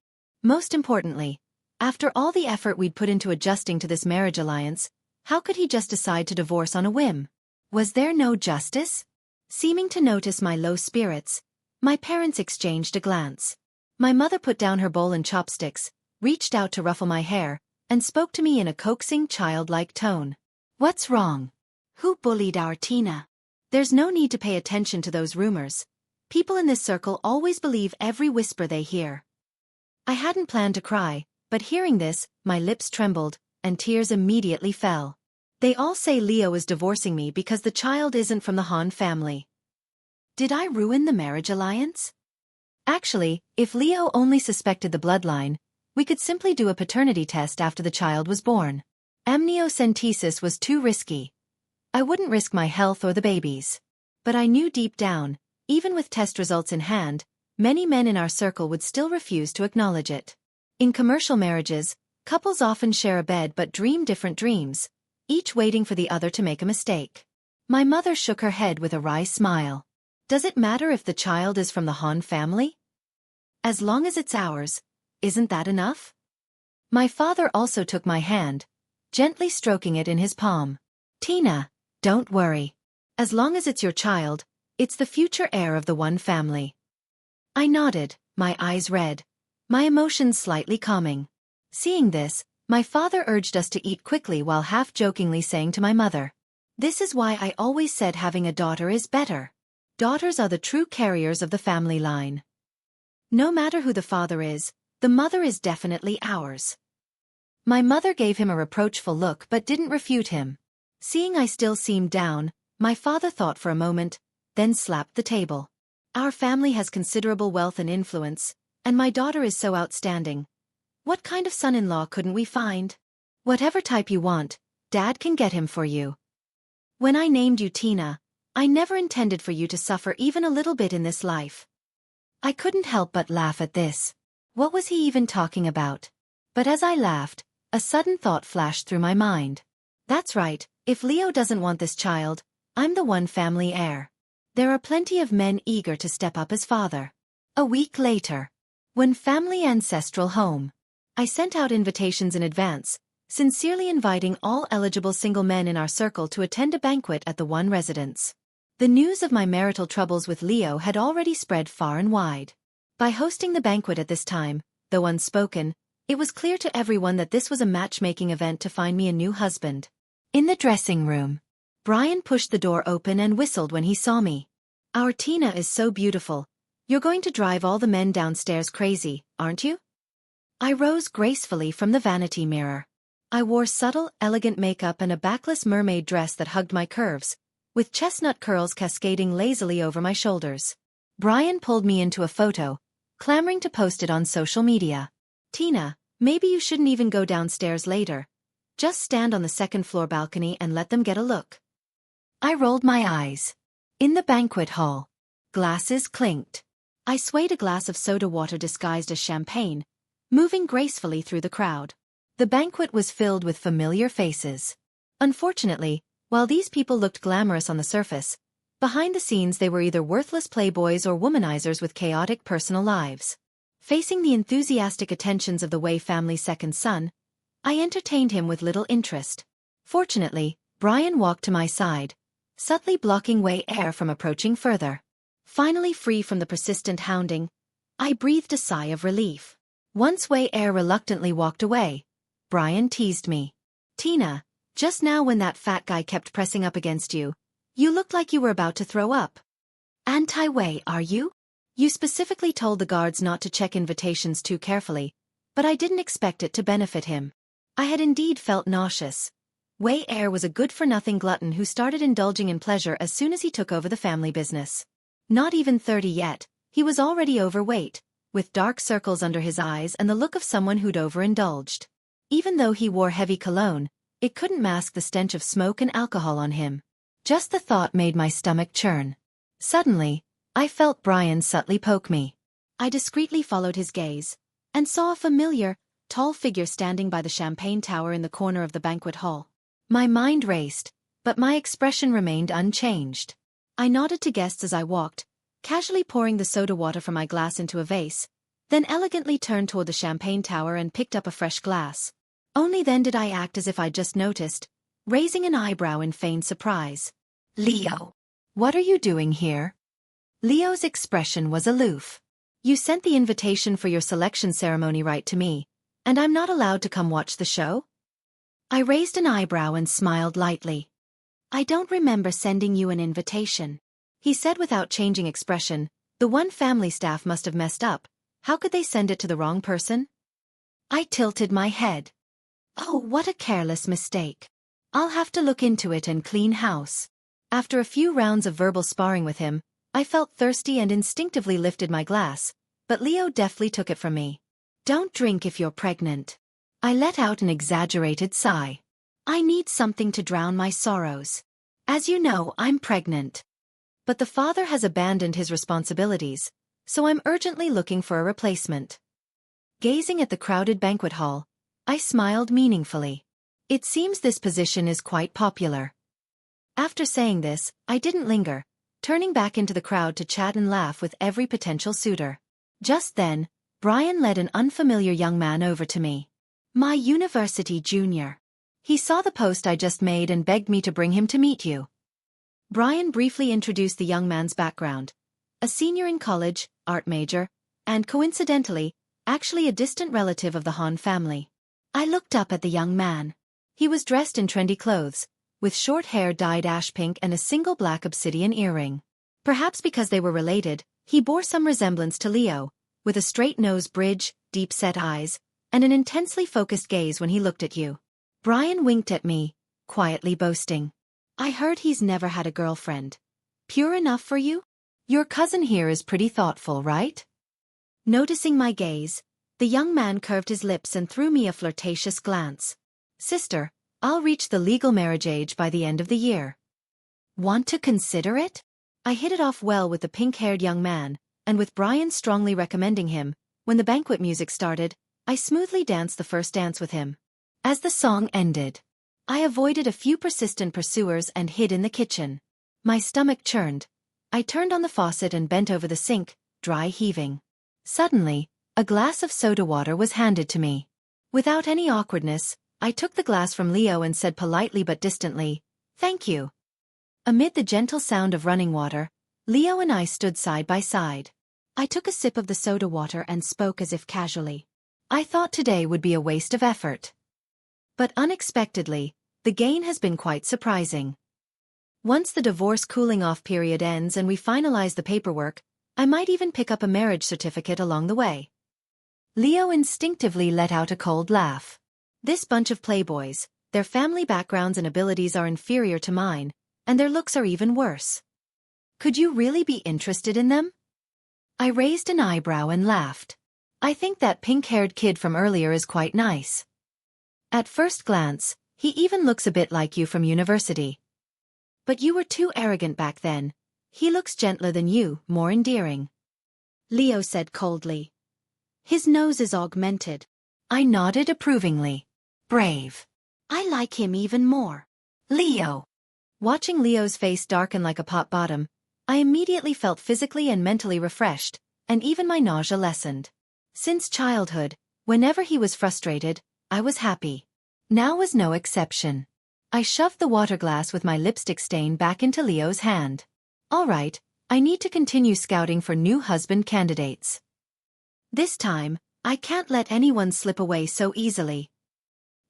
Most importantly, after all the effort we'd put into adjusting to this marriage alliance, how could he just decide to divorce on a whim? Was there no justice? Seeming to notice my low spirits, my parents exchanged a glance. My mother put down her bowl and chopsticks, reached out to ruffle my hair, and spoke to me in a coaxing, childlike tone. "What's wrong? Who bullied our Tina?" There's no need to pay attention to those rumors. People in this circle always believe every whisper they hear. I hadn't planned to cry, but hearing this, my lips trembled, and tears immediately fell. They all say Leo is divorcing me because the child isn't from the Han family. Did I ruin the marriage alliance? Actually, if Leo only suspected the bloodline, we could simply do a paternity test after the child was born. Amniocentesis was too risky. I wouldn't risk my health or the baby's. But I knew deep down, even with test results in hand, many men in our circle would still refuse to acknowledge it. In commercial marriages, couples often share a bed but dream different dreams, each waiting for the other to make a mistake. My mother shook her head with a wry smile. Does it matter if the child is from the Han family? As long as it's ours, isn't that enough? My father also took my hand, gently stroking it in his palm. "Tina, don't worry. As long as it's your child, it's the future heir of the one family." I nodded, my eyes red, my emotions slightly calming. Seeing this, my father urged us to eat quickly while half-jokingly saying to my mother, "This is why I always said having a daughter is better. Daughters are the true carriers of the family line. No matter who the father is, the mother is definitely ours." My mother gave him a reproachful look but didn't refute him. Seeing I still seemed down, my father thought for a moment, then slapped the table. "Our family has considerable wealth and influence, and my daughter is so outstanding. What kind of son-in-law couldn't we find? Whatever type you want, Dad can get him for you. When I named you Tina, I never intended for you to suffer even a little bit in this life." I couldn't help but laugh at this. What was he even talking about? But as I laughed, a sudden thought flashed through my mind. That's right, if Leo doesn't want this child, I'm the one family heir. There are plenty of men eager to step up as father. A week later, when family ancestral home, I sent out invitations in advance, sincerely inviting all eligible single men in our circle to attend a banquet at the one residence. The news of my marital troubles with Leo had already spread far and wide. By hosting the banquet at this time, though unspoken, it was clear to everyone that this was a matchmaking event to find me a new husband. In the dressing room, Brian pushed the door open and whistled when he saw me. "Our Tina is so beautiful. You're going to drive all the men downstairs crazy, aren't you?" I rose gracefully from the vanity mirror. I wore subtle, elegant makeup and a backless mermaid dress that hugged my curves, with chestnut curls cascading lazily over my shoulders. Brian pulled me into a photo, clamoring to post it on social media. "Tina, maybe you shouldn't even go downstairs later. Just stand on the second-floor balcony and let them get a look." I rolled my eyes. In the banquet hall, glasses clinked. I swayed a glass of soda water disguised as champagne, moving gracefully through the crowd. The banquet was filled with familiar faces. Unfortunately, while these people looked glamorous on the surface, Behind the scenes they were either worthless playboys or womanizers with chaotic personal lives. Facing the enthusiastic attentions of the Wei family's second son, I entertained him with little interest. Fortunately, Brian walked to my side, subtly blocking Wei Air from approaching further. Finally free from the persistent hounding, I breathed a sigh of relief. Once Wei Air reluctantly walked away, Brian teased me. "Tina, just now when that fat guy kept pressing up against you, you looked like you were about to throw up. Anti-Wei, are you? You specifically told the guards not to check invitations too carefully, but I didn't expect it to benefit him." I had indeed felt nauseous. Wei Air was a good-for-nothing glutton who started indulging in pleasure as soon as he took over the family business. Not even 30 yet, he was already overweight, with dark circles under his eyes and the look of someone who'd overindulged. Even though he wore heavy cologne, it couldn't mask the stench of smoke and alcohol on him. Just the thought made my stomach churn. Suddenly, I felt Brian subtly poke me. I discreetly followed his gaze, and saw a familiar, tall figure standing by the champagne tower in the corner of the banquet hall. My mind raced, but my expression remained unchanged. I nodded to guests as I walked, casually pouring the soda water from my glass into a vase, then elegantly turned toward the champagne tower and picked up a fresh glass. Only then did I act as if I'd just noticed, raising an eyebrow in feigned surprise. "Leo, what are you doing here?" Leo's expression was aloof. "You sent the invitation for your selection ceremony right to me, and I'm not allowed to come watch the show?" I raised an eyebrow and smiled lightly. "I don't remember sending you an invitation," he said without changing expression. "The one family staff must have messed up. How could they send it to the wrong person?" I tilted my head. "Oh, what a careless mistake. I'll have to look into it and clean house." After a few rounds of verbal sparring with him, I felt thirsty and instinctively lifted my glass, but Leo deftly took it from me. "Don't drink if you're pregnant." I let out an exaggerated sigh. "I need something to drown my sorrows. As you know, I'm pregnant. But the father has abandoned his responsibilities, so I'm urgently looking for a replacement." Gazing at the crowded banquet hall, I smiled meaningfully. "It seems this position is quite popular." After saying this, I didn't linger, turning back into the crowd to chat and laugh with every potential suitor. Just then, Brian led an unfamiliar young man over to me. "My university junior. He saw the post I just made and begged me to bring him to meet you." Brian briefly introduced the young man's background. A senior in college, art major, and coincidentally, actually a distant relative of the Han family. I looked up at the young man. He was dressed in trendy clothes, with short hair dyed ash pink and a single black obsidian earring. Perhaps because they were related, he bore some resemblance to Leo, with a straight nose bridge, deep-set eyes, and an intensely focused gaze when he looked at you. Brian winked at me, quietly boasting. "I heard he's never had a girlfriend. Pure enough for you? Your cousin here is pretty thoughtful, right?" Noticing my gaze, the young man curved his lips and threw me a flirtatious glance. "Sister, I'll reach the legal marriage age by the end of the year. Want to consider it?" I hit it off well with the pink-haired young man, and with Brian strongly recommending him, when the banquet music started, I smoothly danced the first dance with him. As the song ended, I avoided a few persistent pursuers and hid in the kitchen. My stomach churned. I turned on the faucet and bent over the sink, dry heaving. Suddenly, a glass of soda water was handed to me. Without any awkwardness, I took the glass from Leo and said politely but distantly, "Thank you." Amid the gentle sound of running water, Leo and I stood side by side. I took a sip of the soda water and spoke as if casually. "I thought today would be a waste of effort. But unexpectedly, the gain has been quite surprising. Once the divorce cooling-off period ends and we finalize the paperwork, I might even pick up a marriage certificate along the way." Leo instinctively let out a cold laugh. "This bunch of playboys, their family backgrounds and abilities are inferior to mine, and their looks are even worse. Could you really be interested in them?" I raised an eyebrow and laughed. "I think that pink-haired kid from earlier is quite nice. At first glance, he even looks a bit like you from university. But you were too arrogant back then. He looks gentler than you, more endearing." Leo said coldly. "His nose is augmented." I nodded approvingly. "Brave. I like him even more." "Leo, Watching Leo's face darken like a pot bottom, I immediately felt physically and mentally refreshed, and even my nausea lessened. Since childhood, whenever he was frustrated, I was happy. Now was no exception. I shoved the water glass with my lipstick stain back into Leo's hand. All right, I need to continue scouting for new husband candidates. This time, I can't let anyone slip away so easily.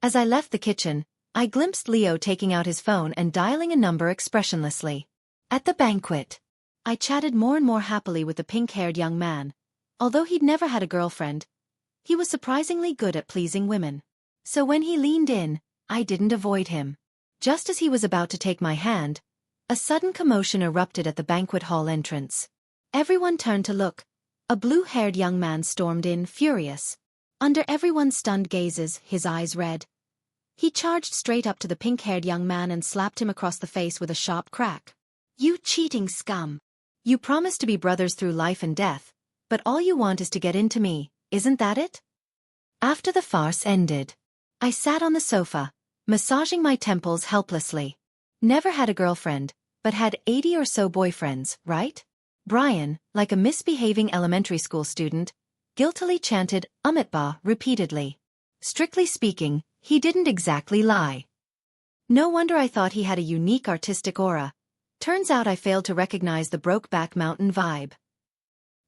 As I left the kitchen, I glimpsed Leo taking out his phone and dialing a number expressionlessly. At the banquet, I chatted more and more happily with the pink-haired young man. Although he'd never had a girlfriend, he was surprisingly good at pleasing women. So when he leaned in, I didn't avoid him. Just as he was about to take my hand, a sudden commotion erupted at the banquet hall entrance. Everyone turned to look. A blue-haired young man stormed in, furious. Under everyone's stunned gazes, his eyes red. He charged straight up to the pink-haired young man and slapped him across the face with a sharp crack. "You cheating scum! You promised to be brothers through life and death, but all you want is to get into me, isn't that it?" After the farce ended, I sat on the sofa, massaging my temples helplessly. Never had a girlfriend, but had 80 or so boyfriends, right? Brian, like a misbehaving elementary school student, guiltily chanted "Amitba" repeatedly. Strictly speaking, he didn't exactly lie. No wonder I thought he had a unique artistic aura. Turns out I failed to recognize the Brokeback Mountain vibe.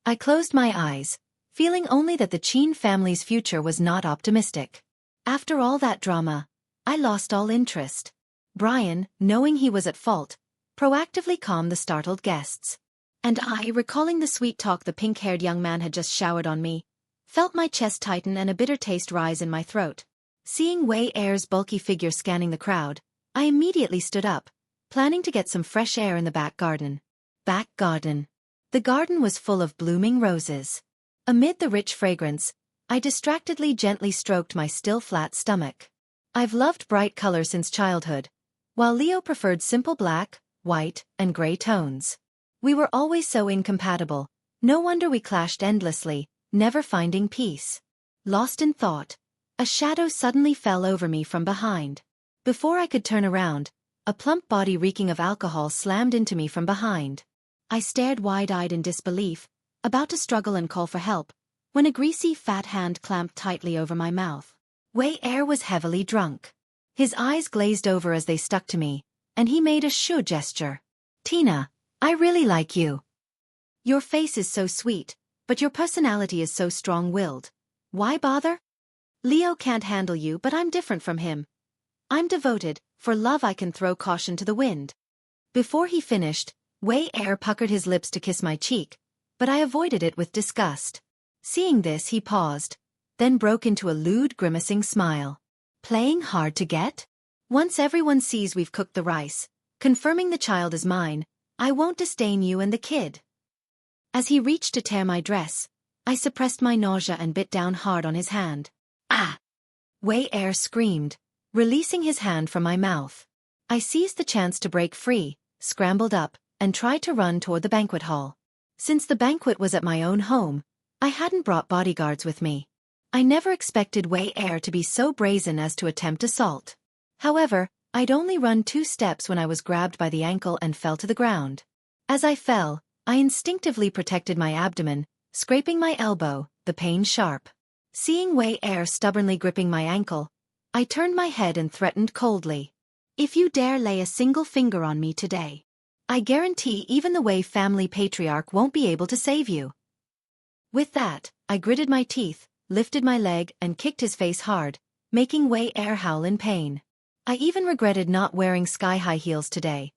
I closed my eyes, feeling only that the Chin family's future was not optimistic. After all that drama, I lost all interest. Brian, knowing he was at fault, proactively calmed the startled guests. And I, recalling the sweet talk the pink-haired young man had just showered on me, felt my chest tighten and a bitter taste rise in my throat. Seeing Wei Air's bulky figure scanning the crowd, I immediately stood up, planning to get some fresh air in the back garden. Back garden. The garden was full of blooming roses. Amid the rich fragrance, I distractedly gently stroked my still flat stomach. I've loved bright color since childhood, while Leo preferred simple black, white, and gray tones. We were always so incompatible. No wonder we clashed endlessly, never finding peace. Lost in thought, a shadow suddenly fell over me from behind. Before I could turn around, a plump body reeking of alcohol slammed into me from behind. I stared wide-eyed in disbelief, about to struggle and call for help, when a greasy fat hand clamped tightly over my mouth. Wei Air was heavily drunk. His eyes glazed over as they stuck to me, and he made a shoo gesture. "Tina, I really like you. Your face is so sweet, but your personality is so strong-willed. Why bother? Leo can't handle you, but I'm different from him. I'm devoted, for love I can throw caution to the wind." Before he finished, Wei Air puckered his lips to kiss my cheek, but I avoided it with disgust. Seeing this, he paused, then broke into a lewd, grimacing smile. "Playing hard to get? Once everyone sees we've cooked the rice, confirming the child is mine, I won't disdain you and the kid." As he reached to tear my dress, I suppressed my nausea and bit down hard on his hand. "Ah!" Wei Air screamed, releasing his hand from my mouth. I seized the chance to break free, scrambled up, and tried to run toward the banquet hall. Since the banquet was at my own home, I hadn't brought bodyguards with me. I never expected Wei Air to be so brazen as to attempt assault. However, I'd only run 2 steps when I was grabbed by the ankle and fell to the ground. As I fell, I instinctively protected my abdomen, scraping my elbow, the pain sharp. Seeing Wei Air stubbornly gripping my ankle, I turned my head and threatened coldly. "If you dare lay a single finger on me today, I guarantee even the Wei family patriarch won't be able to save you." With that, I gritted my teeth, lifted my leg and kicked his face hard, making Wei Air howl in pain. I even regretted not wearing sky-high heels today.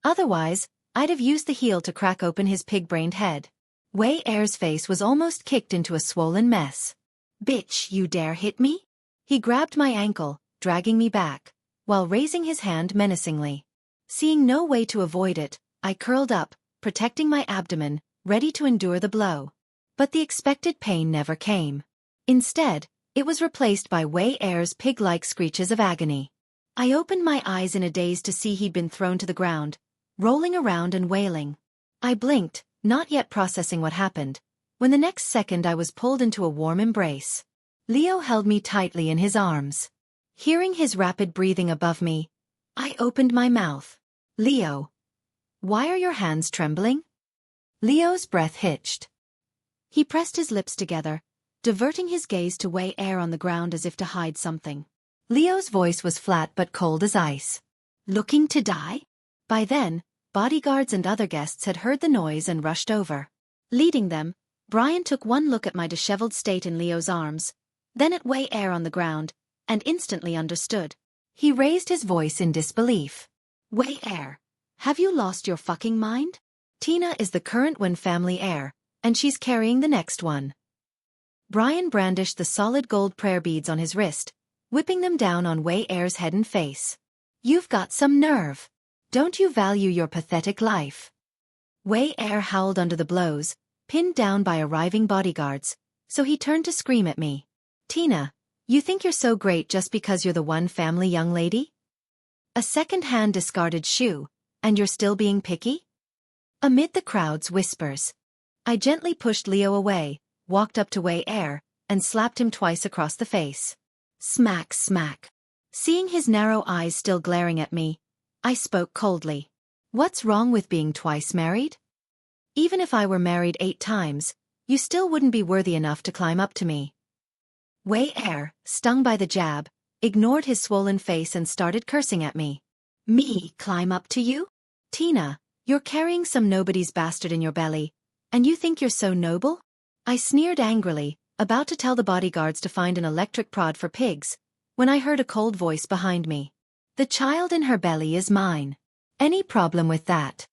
Otherwise, I'd have used the heel to crack open his pig-brained head. Wei Air's face was almost kicked into a swollen mess. "Bitch, you dare hit me?" He grabbed my ankle, dragging me back, while raising his hand menacingly. Seeing no way to avoid it, I curled up, protecting my abdomen, ready to endure the blow. But the expected pain never came. Instead, it was replaced by Wei Air's pig-like screeches of agony. I opened my eyes in a daze to see he'd been thrown to the ground, rolling around and wailing. I blinked, not yet processing what happened, when the next second I was pulled into a warm embrace. Leo held me tightly in his arms. Hearing his rapid breathing above me, I opened my mouth. Leo. Why are your hands trembling? Leo's breath hitched. He pressed his lips together, diverting his gaze to weigh air on the ground as if to hide something. Leo's voice was flat but cold as ice. Looking to die? By then, bodyguards and other guests had heard the noise and rushed over. Leading them, Brian took one look at my disheveled state in Leo's arms, then at weigh air on the ground, and instantly understood. He raised his voice in disbelief. Weigh air. Have you lost your fucking mind? Tina is the current Wen family heir, and she's carrying the next one. Brian brandished the solid gold prayer beads on his wrist, whipping them down on Wei Air's head and face. You've got some nerve. Don't you value your pathetic life? Wei Air howled under the blows, pinned down by arriving bodyguards, so he turned to scream at me. Tina, you think you're so great just because you're the one family young lady? A second-hand discarded shoe, and you're still being picky? Amid the crowd's whispers, I gently pushed Leo away, walked up to Wei Air, and slapped him twice across the face. Smack, smack. Seeing his narrow eyes still glaring at me, I spoke coldly. What's wrong with being twice married? Even if I were married 8 times, you still wouldn't be worthy enough to climb up to me. Wei Air, stung by the jab, ignored his swollen face and started cursing at me. Me climb up to you? Tina, you're carrying some nobody's bastard in your belly, and you think you're so noble? I sneered angrily, about to tell the bodyguards to find an electric prod for pigs, when I heard a cold voice behind me. The child in her belly is mine. Any problem with that?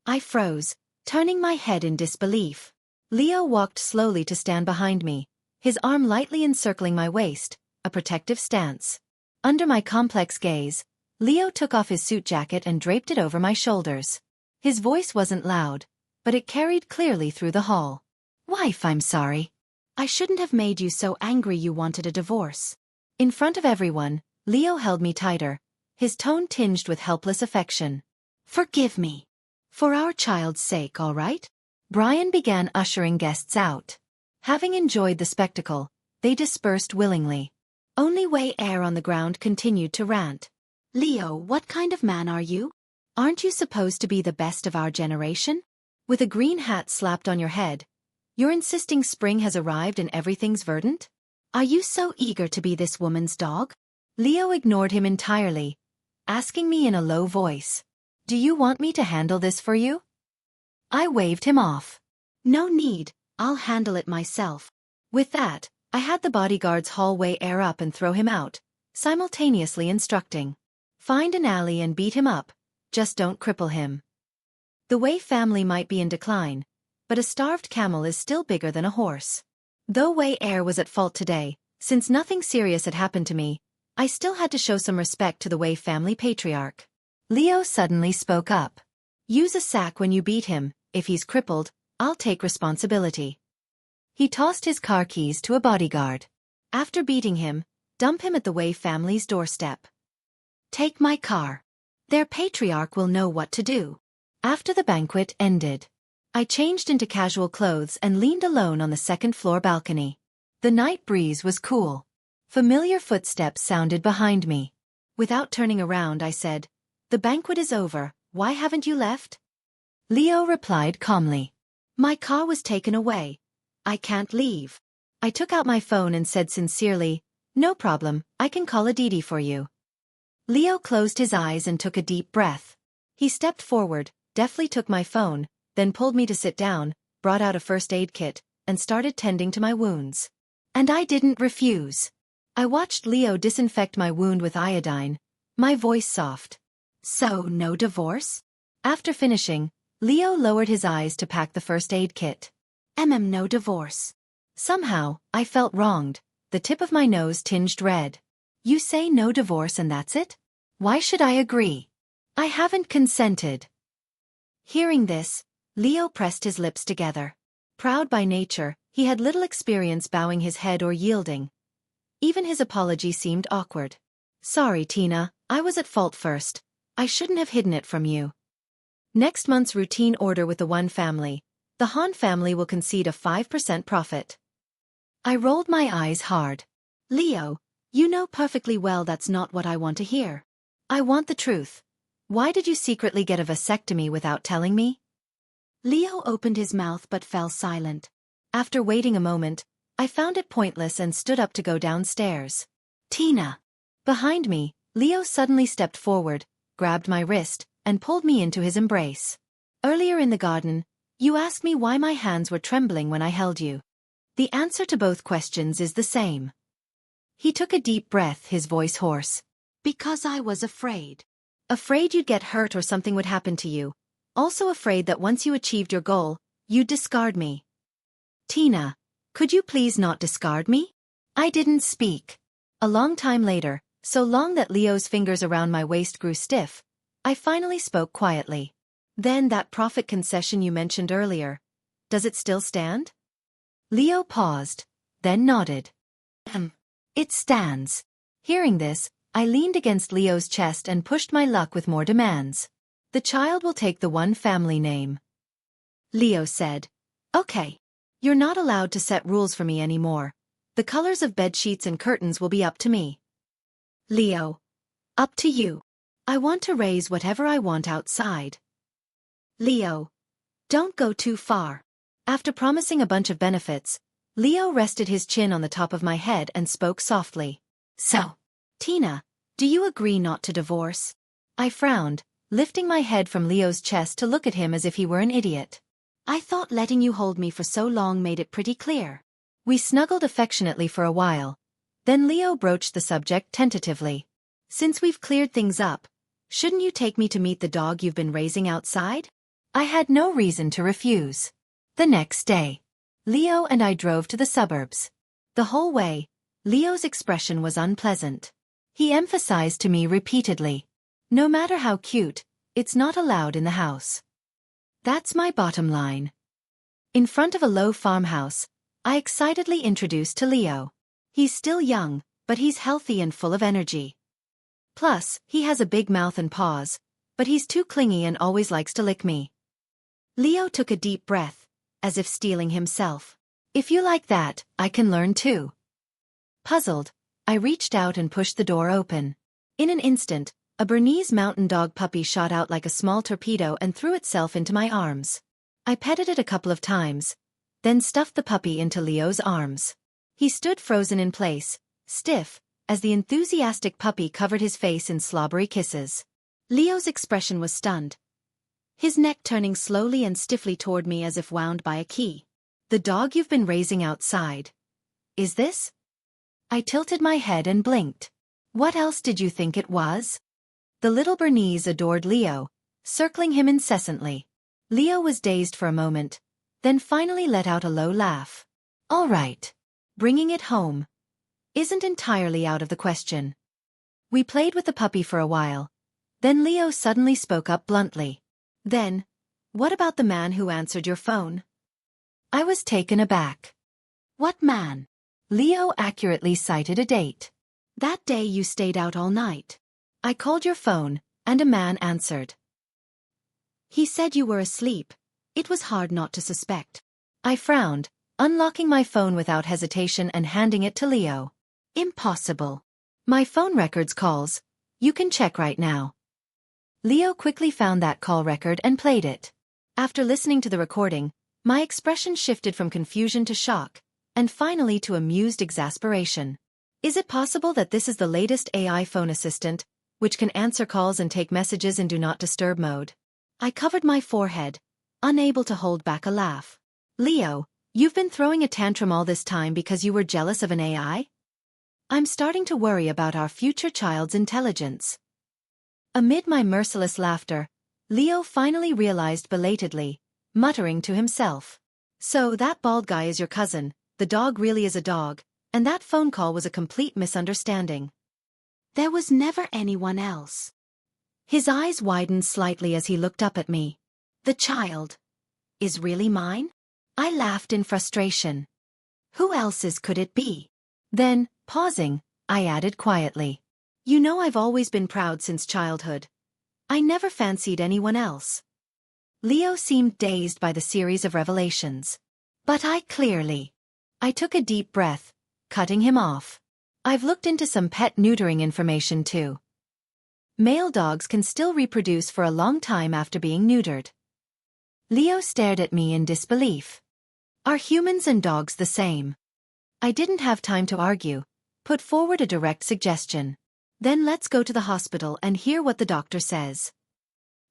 I froze, turning my head in disbelief. Leo walked slowly to stand behind me, his arm lightly encircling my waist, a protective stance. Under my complex gaze, Leo took off his suit jacket and draped it over my shoulders. His voice wasn't loud, but it carried clearly through the hall. Wife, I'm sorry. I shouldn't have made you so angry you wanted a divorce. In front of everyone, Leo held me tighter, his tone tinged with helpless affection. Forgive me. For our child's sake, all right? Brian began ushering guests out. Having enjoyed the spectacle, they dispersed willingly. Only Wei Air on the ground continued to rant. Leo, what kind of man are you? Aren't you supposed to be the best of our generation? With a green hat slapped on your head, you're insisting spring has arrived and everything's verdant? Are you so eager to be this woman's dog? Leo ignored him entirely, asking me in a low voice. Do you want me to handle this for you? I waved him off. No need, I'll handle it myself. With that, I had the bodyguards haul Wei Air up and throw him out, simultaneously instructing. Find an alley and beat him up, just don't cripple him. The Wei family might be in decline, but a starved camel is still bigger than a horse. Though Wei Air was at fault today, since nothing serious had happened to me, I still had to show some respect to the Wei family patriarch. Leo suddenly spoke up. Use a sack when you beat him, if he's crippled, I'll take responsibility. He tossed his car keys to a bodyguard. After beating him, dump him at the Wei family's doorstep. Take my car. Their patriarch will know what to do. After the banquet ended, I changed into casual clothes and leaned alone on the second-floor balcony. The night breeze was cool. Familiar footsteps sounded behind me. Without turning around, I said, The banquet is over, why haven't you left? Leo replied calmly. My car was taken away. I can't leave. I took out my phone and said sincerely, No problem, I can call Aditi for you. Leo closed his eyes and took a deep breath. He stepped forward, deftly took my phone, then pulled me to sit down, brought out a first aid kit, and started tending to my wounds. And I didn't refuse. I watched Leo disinfect my wound with iodine, my voice soft. So, no divorce? After finishing, Leo lowered his eyes to pack the first aid kit. No divorce. Somehow, I felt wronged, the tip of my nose tinged red. You say no divorce and that's it? Why should I agree? I haven't consented. Hearing this, Leo pressed his lips together. Proud by nature, he had little experience bowing his head or yielding. Even his apology seemed awkward. Sorry, Tina, I was at fault first. I shouldn't have hidden it from you. Next month's routine order with the One family, the Han family will concede a 5% profit. I rolled my eyes hard. Leo, you know perfectly well that's not what I want to hear. I want the truth. Why did you secretly get a vasectomy without telling me? Leo opened his mouth but fell silent. After waiting a moment, I found it pointless and stood up to go downstairs. Tina! Behind me, Leo suddenly stepped forward, grabbed my wrist, and pulled me into his embrace. Earlier in the garden, you asked me why my hands were trembling when I held you. The answer to both questions is the same. He took a deep breath, his voice hoarse. Because I was afraid. Afraid you'd get hurt or something would happen to you. Also afraid that once you achieved your goal, you'd discard me. Tina, could you please not discard me? I didn't speak. A long time later, so long that Leo's fingers around my waist grew stiff, I finally spoke quietly. Then that profit concession you mentioned earlier, does it still stand? Leo paused, then nodded. It stands. Hearing this, I leaned against Leo's chest and pushed my luck with more demands. The child will take the one family name. Leo said. Okay. You're not allowed to set rules for me anymore. The colors of bed sheets and curtains will be up to me. Leo. Up to you. I want to raise whatever I want outside. Leo. Don't go too far. After promising a bunch of benefits, Leo rested his chin on the top of my head and spoke softly. So, Tina, do you agree not to divorce? I frowned, lifting my head from Leo's chest to look at him as if he were an idiot. I thought letting you hold me for so long made it pretty clear. We snuggled affectionately for a while. Then Leo broached the subject tentatively. Since we've cleared things up, shouldn't you take me to meet the dog you've been raising outside? I had no reason to refuse. The next day, Leo and I drove to the suburbs. The whole way, Leo's expression was unpleasant. He emphasized to me repeatedly, no matter how cute, it's not allowed in the house. That's my bottom line. In front of a low farmhouse, I excitedly introduced to Leo. He's still young, but he's healthy and full of energy. Plus, he has a big mouth and paws, but he's too clingy and always likes to lick me. Leo took a deep breath, as if steeling himself. If you like that, I can learn too. Puzzled, I reached out and pushed the door open. In an instant, a Bernese mountain dog puppy shot out like a small torpedo and threw itself into my arms. I petted it a couple of times, then stuffed the puppy into Leo's arms. He stood frozen in place, stiff, as the enthusiastic puppy covered his face in slobbery kisses. Leo's expression was stunned, his neck turning slowly and stiffly toward me as if wound by a key. The dog you've been raising outside. Is this? I tilted my head and blinked. What else did you think it was? The little Bernese adored Leo, circling him incessantly. Leo was dazed for a moment, then finally let out a low laugh. All right. Bringing it home isn't entirely out of the question. We played with the puppy for a while. Then Leo suddenly spoke up bluntly. Then, what about the man who answered your phone? I was taken aback. What man? Leo accurately cited a date. That day you stayed out all night. I called your phone, and a man answered. He said you were asleep. It was hard not to suspect. I frowned, unlocking my phone without hesitation and handing it to Leo. Impossible. My phone records calls. You can check right now. Leo quickly found that call record and played it. After listening to the recording, my expression shifted from confusion to shock, and finally to amused exasperation. Is it possible that this is the latest AI phone assistant, which can answer calls and take messages in Do Not Disturb mode? I covered my forehead, unable to hold back a laugh. Leo, you've been throwing a tantrum all this time because you were jealous of an AI? I'm starting to worry about our future child's intelligence. Amid my merciless laughter, Leo finally realized belatedly, muttering to himself. So that bald guy is your cousin, the dog really is a dog, and that phone call was a complete misunderstanding. There was never anyone else. His eyes widened slightly as he looked up at me. The child is really mine? I laughed in frustration. Who else's could it be? Then, pausing, I added quietly. You know I've always been proud since childhood. I never fancied anyone else. Leo seemed dazed by the series of revelations. But I took a deep breath, cutting him off. I've looked into some pet neutering information too. Male dogs can still reproduce for a long time after being neutered. Leo stared at me in disbelief. Are humans and dogs the same? I didn't have time to argue, put forward a direct suggestion. Then let's go to the hospital and hear what the doctor says.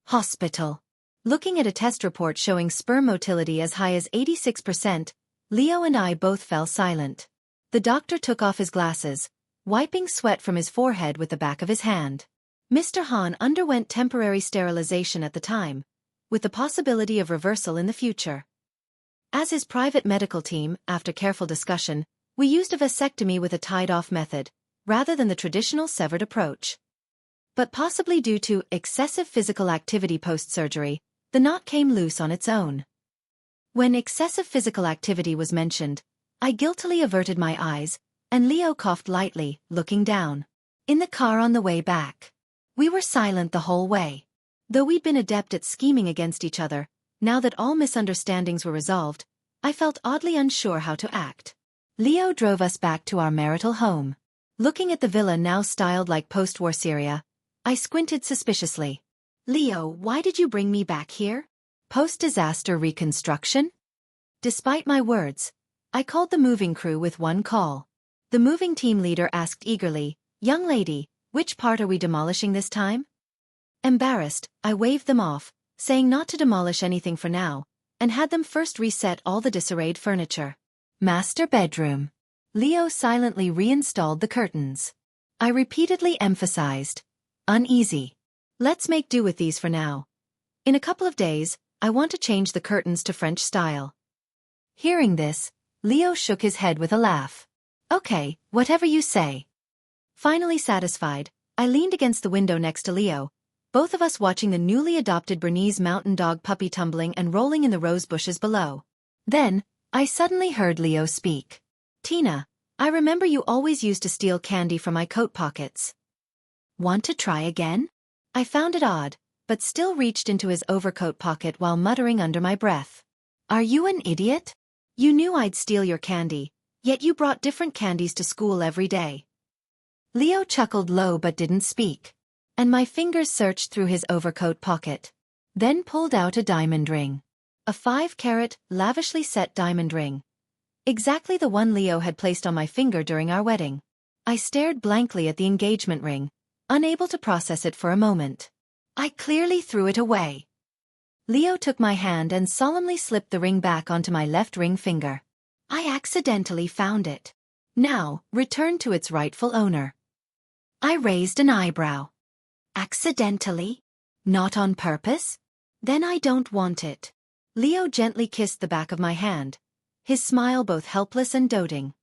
Hospital. Looking at a test report showing sperm motility as high as 86%, Leo and I both fell silent. The doctor took off his glasses, wiping sweat from his forehead with the back of his hand. Mr. Hahn underwent temporary sterilization at the time, with the possibility of reversal in the future. As his private medical team, after careful discussion, we used a vasectomy with a tied-off method, rather than the traditional severed approach. But possibly due to excessive physical activity post-surgery, the knot came loose on its own. When excessive physical activity was mentioned, I guiltily averted my eyes, and Leo coughed lightly, looking down. In the car on the way back. We were silent the whole way. Though we'd been adept at scheming against each other, now that all misunderstandings were resolved, I felt oddly unsure how to act. Leo drove us back to our marital home. Looking at the villa now styled like post-war Syria, I squinted suspiciously. Leo, why did you bring me back here? Post-disaster reconstruction? Despite my words, I called the moving crew with one call. The moving team leader asked eagerly, "Young lady, which part are we demolishing this time?" Embarrassed, I waved them off, saying not to demolish anything for now, and had them first reset all the disarrayed furniture. Master bedroom. Leo silently reinstalled the curtains. I repeatedly emphasized, uneasy. Let's make do with these for now. In a couple of days, I want to change the curtains to French style. Hearing this, Leo shook his head with a laugh. Okay, whatever you say. Finally satisfied, I leaned against the window next to Leo, both of us watching the newly adopted Bernese mountain dog puppy tumbling and rolling in the rose bushes below. Then, I suddenly heard Leo speak. Tina, I remember you always used to steal candy from my coat pockets. Want to try again? I found it odd, but still reached into his overcoat pocket while muttering under my breath. Are you an idiot? You knew I'd steal your candy, yet you brought different candies to school every day. Leo chuckled low but didn't speak, and my fingers searched through his overcoat pocket, then pulled out a diamond ring. A 5-carat, lavishly set diamond ring. Exactly the one Leo had placed on my finger during our wedding. I stared blankly at the engagement ring, unable to process it for a moment. I clearly threw it away. Leo took my hand and solemnly slipped the ring back onto my left ring finger. I accidentally found it. Now, return to its rightful owner. I raised an eyebrow. Accidentally? Not on purpose? Then I don't want it. Leo gently kissed the back of my hand, his smile both helpless and doting.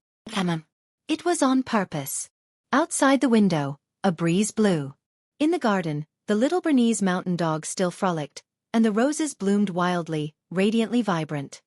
It was on purpose. Outside the window, a breeze blew. In the garden, the little Bernese mountain dog still frolicked, and the roses bloomed wildly, radiantly vibrant.